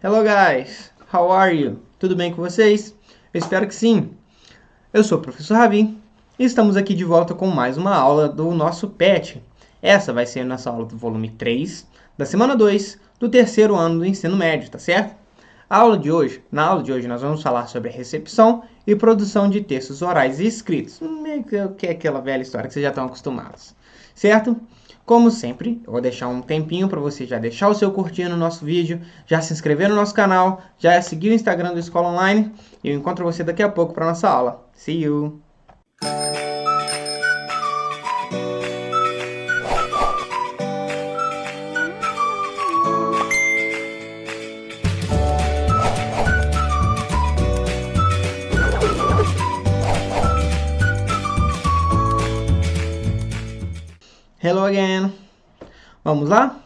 Hello guys, how are you? Tudo bem com vocês? Eu espero que sim. Eu sou o professor Ravi e estamos aqui de volta com mais uma aula do nosso PET. Essa vai ser a nossa aula do volume 3, da semana 2, do terceiro ano do ensino médio, tá certo? Na aula de hoje nós vamos falar sobre a recepção e produção de textos orais e escritos, que é aquela velha história que vocês já estão acostumados, certo? Como sempre, eu vou deixar um tempinho para você já deixar o seu curtir no nosso vídeo, já se inscrever no nosso canal, já seguir o Instagram do Escola Online e eu encontro você daqui a pouco para nossa aula. See you! Hello again! Vamos lá?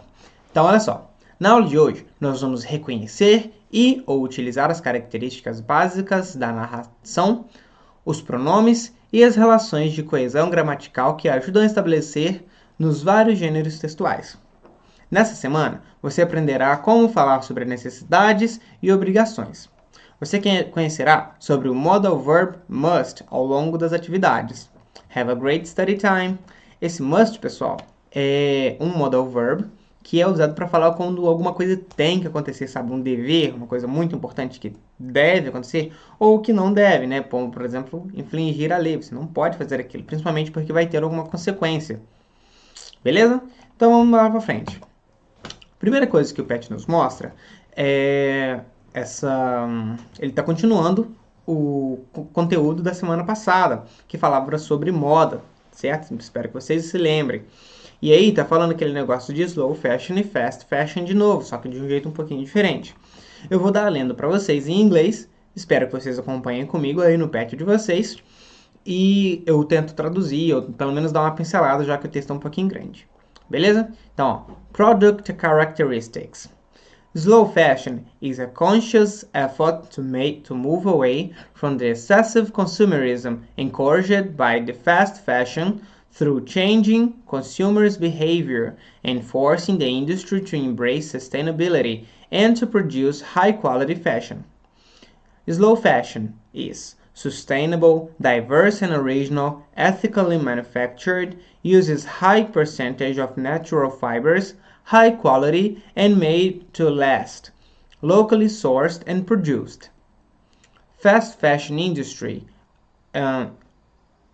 Então, olha só. Na aula de hoje, nós vamos reconhecer e ou utilizar as características básicas da narração, os pronomes e as relações de coesão gramatical que ajudam a estabelecer nos vários gêneros textuais. Nessa semana, você aprenderá como falar sobre necessidades e obrigações. Você conhecerá sobre o modal verb must ao longo das atividades. Have a great study time! Esse must, pessoal, é um modal verb que é usado para falar quando alguma coisa tem que acontecer, sabe? Um dever, uma coisa muito importante que deve acontecer ou que não deve, né? Como, por exemplo, infringir a lei. Você não pode fazer aquilo, principalmente porque vai ter alguma consequência. Beleza? Então vamos lá para frente. A primeira coisa que o PET nos mostra é ele está continuando o conteúdo da semana passada, que falava sobre moda, certo? Espero que vocês se lembrem. E aí tá falando aquele negócio de slow fashion e fast fashion de novo, só que de um jeito um pouquinho diferente. Eu vou dar lendo para vocês em inglês, espero que vocês acompanhem comigo aí no pet de vocês. E eu tento traduzir, ou pelo menos dar uma pincelada, já que o texto é um pouquinho grande. Beleza? Então, ó, Product Characteristics. Slow fashion is a conscious effort to move away from the excessive consumerism encouraged by the fast fashion through changing consumers' behavior and forcing the industry to embrace sustainability and to produce high-quality fashion. Slow fashion is sustainable, diverse and original, ethically manufactured, uses high percentage of natural fibers, high quality and made to last, locally sourced and produced. Fast fashion industry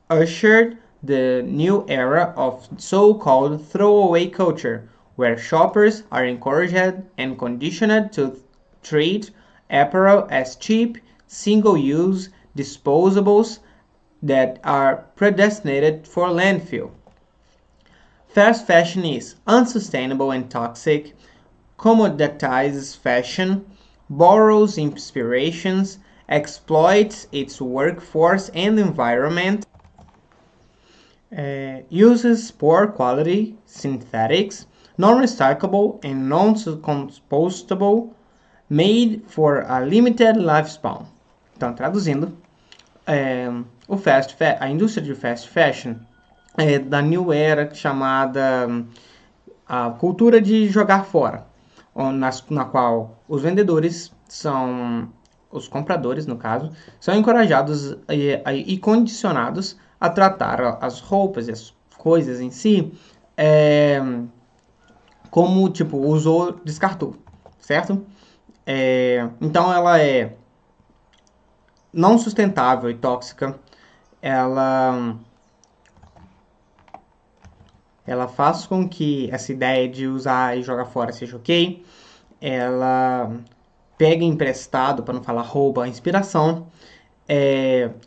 ushered the new era of so-called throwaway culture, where shoppers are encouraged and conditioned to treat apparel as cheap, single-use disposables that are predestinated for landfill. Fast fashion is unsustainable and toxic, commoditizes fashion, borrows inspirations, exploits its workforce and environment, uses poor quality synthetics, non-recyclable and non-compostable, made for a limited lifespan. Então, traduzindo, a indústria de fast fashion é da New Era, chamada a cultura de jogar fora, na qual os vendedores os compradores no caso, são encorajados e condicionados a tratar as roupas e as coisas em si como, tipo, usou, descartou, certo? Então ela é não sustentável e tóxica, ela faz com que essa ideia de usar e jogar fora seja ok, ela pega emprestado, para não falar rouba, a inspiração,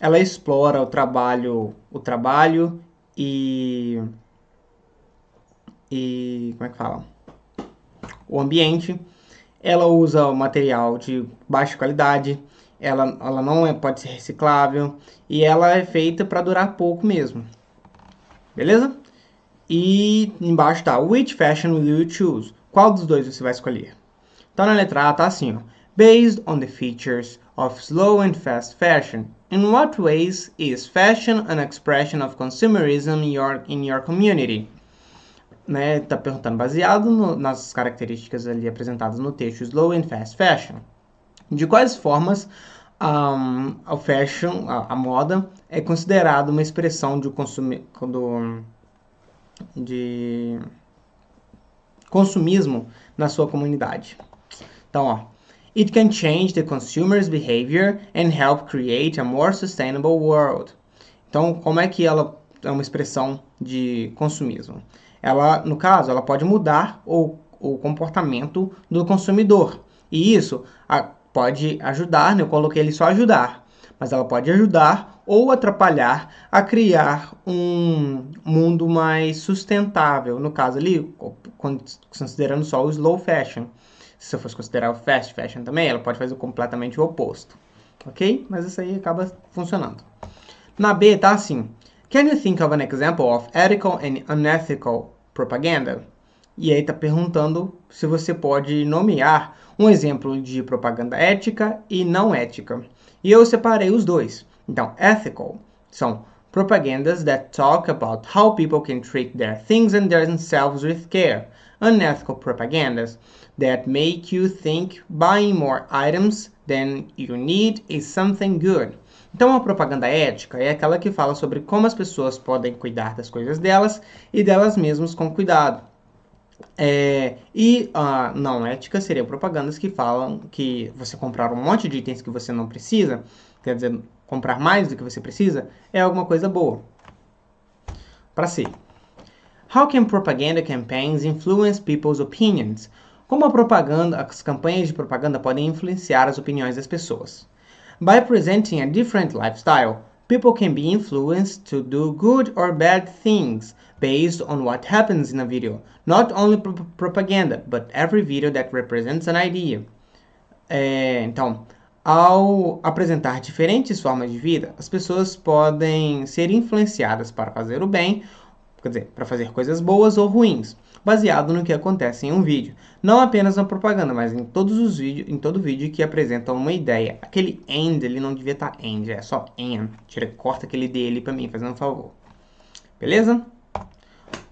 ela explora o trabalho e como é que fala? O ambiente, ela usa o material de baixa qualidade, ela não pode ser reciclável e ela é feita para durar pouco mesmo, beleza? E embaixo tá, which fashion will you choose? Qual dos dois você vai escolher? Então na letra A tá assim, ó, based on the features of slow and fast fashion, in what ways is fashion an expression of consumerism in your community? né, tá perguntando baseado nas características ali apresentadas no texto Slow and Fast Fashion. De quais formas a fashion, a moda, é considerada uma expressão de consumismo na sua comunidade. Então, ó, it can change the consumer's behavior and help create a more sustainable world. Então, como é que ela é uma expressão de consumismo? Ela, no caso, ela pode mudar o comportamento do consumidor. E isso pode ajudar, né? Eu coloquei ele só ajudar, mas ela pode ajudar ou atrapalhar a criar um mundo mais sustentável. No caso ali, considerando só o slow fashion. Se eu fosse considerar o fast fashion também, ela pode fazer completamente o oposto. Ok? Mas isso aí acaba funcionando. Na B tá assim. Can you think of an example of ethical and unethical propaganda? E aí tá perguntando se você pode nomear um exemplo de propaganda ética e não ética. E eu separei os dois. Então, ethical são propagandas that talk about how people can treat their things and themselves with care. Unethical propagandas that make you think buying more items than you need is something good. Então, a propaganda ética é aquela que fala sobre como as pessoas podem cuidar das coisas delas e delas mesmas com cuidado. E a não ética seria propagandas que falam que você comprar um monte de itens que você não precisa, quer dizer, comprar mais do que você precisa, é alguma coisa boa. Para C. How can propaganda campaigns influence people's opinions? Como as campanhas de propaganda podem influenciar as opiniões das pessoas? By presenting a different lifestyle, people can be influenced to do good or bad things based on what happens in a video. Not only propaganda, but every video that represents an idea. Então, ao apresentar diferentes formas de vida, as pessoas podem ser influenciadas para fazer o bem, quer dizer, para fazer coisas boas ou ruins, baseado no que acontece em um vídeo. Não apenas na propaganda, mas em todos os vídeos, em todo vídeo que apresenta uma ideia. Aquele end, ele não devia estar end, é só and. Corta aquele D ali para mim, fazendo um favor. Beleza?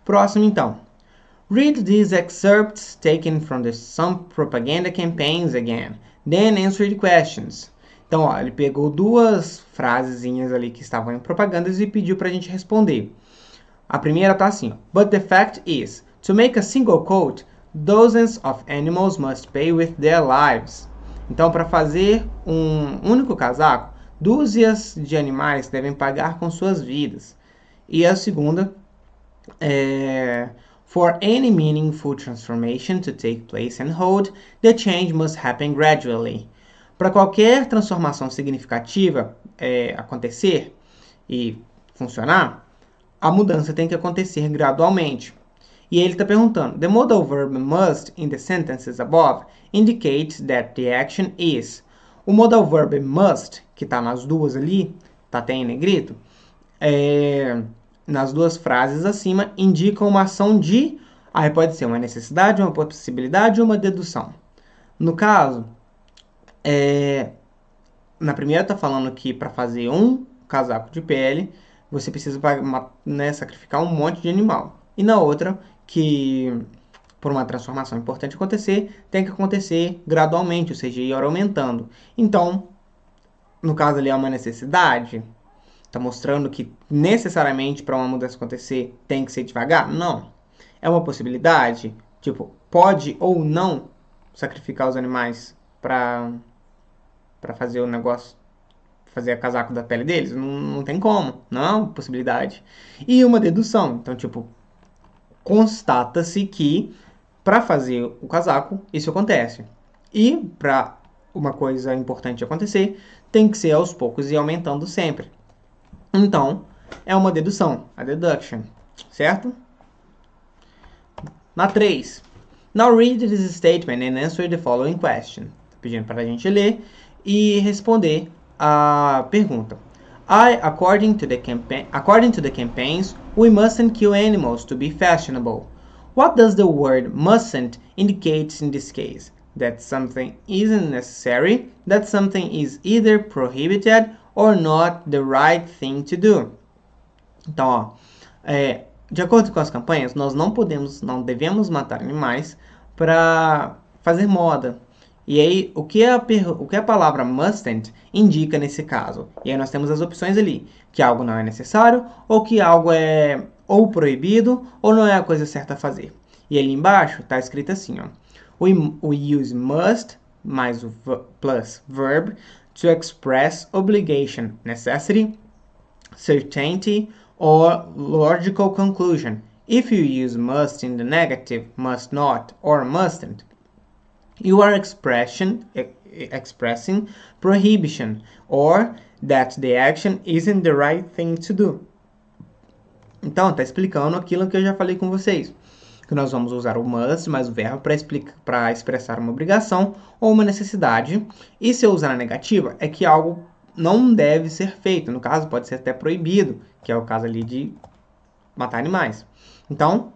Próximo então. Read these excerpts taken from some propaganda campaigns again. Then answer the questions. Então, ó, ele pegou duas frasezinhas ali que estavam em propagandas e pediu para a gente responder. A primeira tá assim, but the fact is, to make a single coat, dozens of animals must pay with their lives. Então, para fazer um único casaco, dúzias de animais devem pagar com suas vidas. E a segunda for any meaningful transformation to take place and hold, the change must happen gradually. Para qualquer transformação significativa acontecer e funcionar, a mudança tem que acontecer gradualmente. E ele está perguntando, the modal verb must in the sentences above indicates that the action is. O modal verb must, que está nas duas ali, está até em negrito, nas duas frases acima, indica uma ação de, aí pode ser uma necessidade, uma possibilidade ou uma dedução. No caso, na primeira está falando que para fazer um casaco de pele, você precisa sacrificar um monte de animal. E na outra, que por uma transformação importante acontecer, tem que acontecer gradualmente, ou seja, ir aumentando. Então, no caso ali é uma necessidade, está mostrando que necessariamente para uma mudança acontecer tem que ser devagar? Não. É uma possibilidade, tipo, pode ou não sacrificar os animais para fazer o negócio, fazer casaco da pele deles? Não tem como, não é uma possibilidade. E uma dedução, então, tipo, constata-se que para fazer o casaco, isso acontece. E para uma coisa importante acontecer, tem que ser aos poucos e aumentando sempre. Então, é uma dedução, a deduction, certo? Na 3. Now read this statement and answer the following question. Tô pedindo para a gente ler e responder a pergunta. According to the campaigns, we mustn't kill animals to be fashionable. What does the word mustn't indicate in this case? That something isn't necessary, that something is either prohibited or not the right thing to do. Então, ó, de acordo com as campanhas, nós não devemos matar animais para fazer moda. E aí, o que a palavra mustn't indica nesse caso? E aí nós temos as opções ali, que algo não é necessário, ou que algo é ou proibido, ou não é a coisa certa a fazer. E ali embaixo está escrito assim, ó. We use must mais o plus verb to express obligation, necessity, certainty, or logical conclusion. If you use must in the negative, must not, or mustn't, you are expressing prohibition, or that the action isn't the right thing to do. Então, está explicando aquilo que eu já falei com vocês. Que nós vamos usar o must mais o verbo para expressar uma obrigação ou uma necessidade. E se eu usar a negativa, é que algo não deve ser feito. No caso, pode ser até proibido, que é o caso ali de matar animais. Então,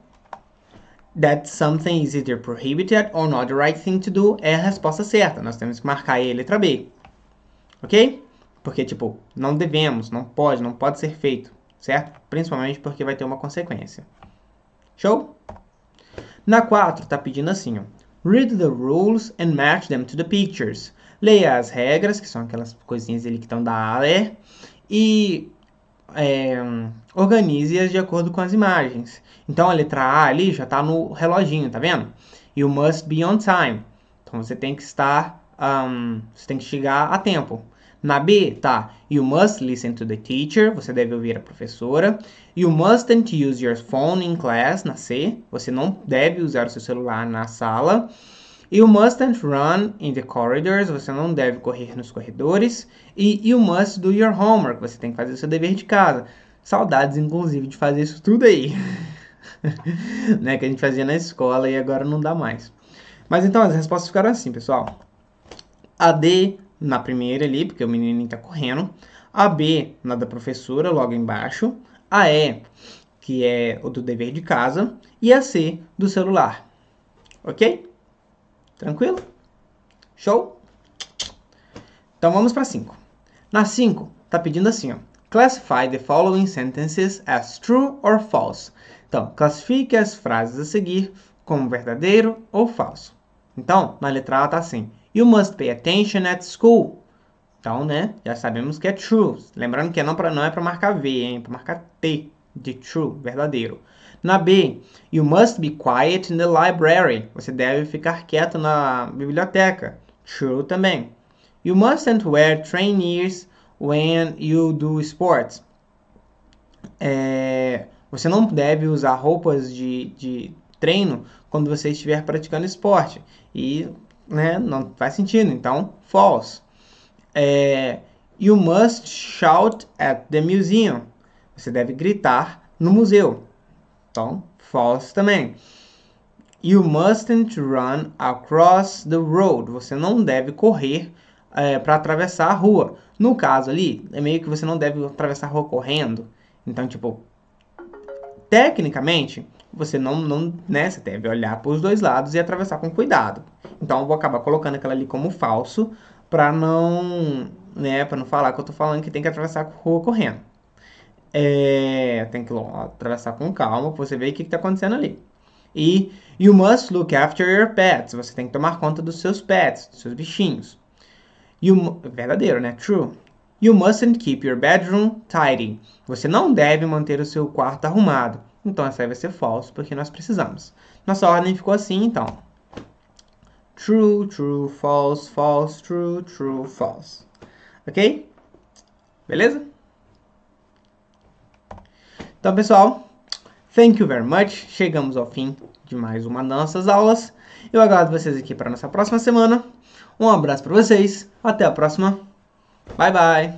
that something is either prohibited or not the right thing to do é a resposta certa. Nós temos que marcar aí a letra B. Ok? Porque, tipo, não devemos, não pode ser feito. Certo? Principalmente porque vai ter uma consequência. Show? Na 4, tá pedindo assim, ó. Read the rules and match them to the pictures. Leia as regras, que são aquelas coisinhas ali que estão da A a E, e organize-as de acordo com as imagens. Então, a letra A ali já tá no reloginho, tá vendo? You must be on time. Então, você tem que chegar a tempo. Na B, tá, you must listen to the teacher, você deve ouvir a professora. You mustn't use your phone in class, na C, você não deve usar o seu celular na sala. You mustn't run in the corridors, você não deve correr nos corredores. E you must do your homework, você tem que fazer o seu dever de casa. Saudades, inclusive, de fazer isso tudo aí. Né, que a gente fazia na escola e agora não dá mais. Mas então, as respostas ficaram assim, pessoal. A D na primeira ali, porque o menininho tá correndo. A B, na da professora, logo embaixo. A E, que é o do dever de casa. E a C, do celular. Ok? Tranquilo? Show? Então vamos para 5. Na 5, tá pedindo assim, ó. Classify the following sentences as true or false. Então, classifique as frases a seguir como verdadeiro ou falso. Então, na letra A tá assim. You must pay attention at school. Então, né, já sabemos que é true. Lembrando que não é para marcar V, hein? É para marcar T de true, verdadeiro. Na B, you must be quiet in the library. Você deve ficar quieto na biblioteca. True também. You mustn't wear trainees when you do sports. Você não deve usar roupas de treino quando você estiver praticando esporte. E né, não faz sentido, então false. You must shout at the museum. Você deve gritar no museu. Então, false também. You mustn't run across the road. Você não deve correr para atravessar a rua. No caso ali, é meio que você não deve atravessar a rua correndo. Então, tipo, tecnicamente, você né, você deve olhar para os dois lados e atravessar com cuidado. Então, eu vou acabar colocando aquela ali como falso para não falar que eu tô falando que tem que atravessar a rua correndo. Tem que atravessar com calma para você ver o que está acontecendo ali. E you must look after your pets. Você tem que tomar conta dos seus pets, dos seus bichinhos. Verdadeiro, né? True. You mustn't keep your bedroom tidy. Você não deve manter o seu quarto arrumado. Então, essa aí vai ser falso, porque nós precisamos. Nossa ordem ficou assim, então. True, true, false, false, true, true, false. Ok? Beleza? Então, pessoal, thank you very much. Chegamos ao fim de mais uma das nossas aulas. Eu aguardo vocês aqui para a nossa próxima semana. Um abraço para vocês. Até a próxima. Bye, bye.